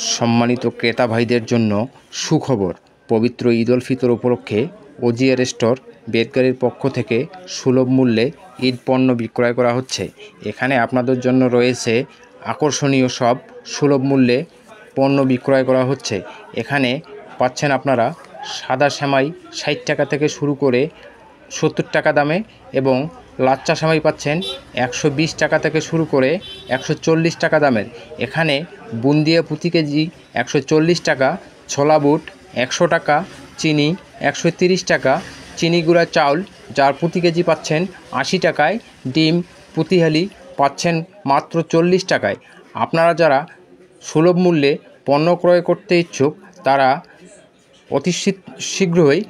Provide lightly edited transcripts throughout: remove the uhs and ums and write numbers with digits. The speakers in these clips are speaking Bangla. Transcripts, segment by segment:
সম্মানিত ক্রেতা ভাইদের জন্য সুখবর। পবিত্র ঈদ উল ফিতর উপলক্ষে ওজিআর স্টোর বেদগাড়ির পক্ষ থেকে সুলভ মূল্যে ঈদ পণ্য বিক্রয় করা হচ্ছে। এখানে আপনাদের জন্য রয়েছে আকর্ষণীয় সব সুলভ মূল্যে পণ্য বিক্রয় করা হচ্ছে। এখানে পাচ্ছেন আপনারা সাদা সেমাই 60 টাকা থেকে শুরু করে 70 টাকা দামে, এবং লাচ্চা সেমাই পাচ্ছেন 120 টাকা থেকে শুরু করে 140 টাকা দামের। এখানে বুন্দিয়া প্রতি কেজি 140 টাকা, ছোলা বুট 100 টাকা, চিনি 130 টাকা, চিনি গুঁড়া চাউল যার প্রতি কেজি পাচ্ছেন 80 টাকায়, ডিম প্রতি হালি পাচ্ছেন মাত্র 40 টাকায়। আপনারা যারা সুলভ মূল্যে পণ্য ক্রয় করতে ইচ্ছুক তারা অতি শীঘ্রই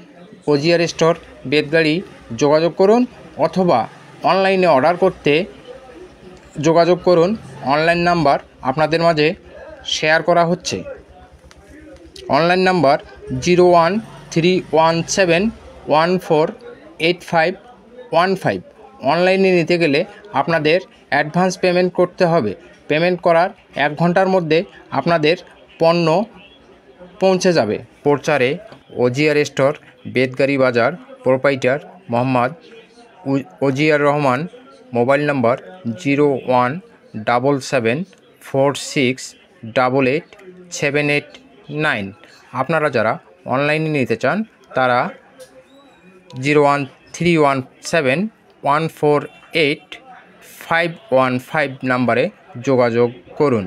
ওজিআর স্টোর বেদগাড়ি যোগাযোগ করুন, অথবা অনলাইনে অর্ডার করতে যোগাযোগ করুন। অনলাইন নাম্বার আপনাদের মাঝে শেয়ার করা হচ্ছে। Online number 0131714815। অনলাইনে নিতে গেলে আপনাদের অ্যাডভান্স পেমেন্ট করতে হবে। পেমেন্ট করার 1 ঘন্টার মধ্যে আপনাদের পণ্য পৌঁছে যাবে। প্রচারে ওজিআর store Bedgari Bazar, proprietor Mohammad OGR Rahman. Mobile number 017746888789। আপনারা যারা অনলাইনে নিতে চান তারা 01317148515 নাম্বারে যোগাযোগ করুন।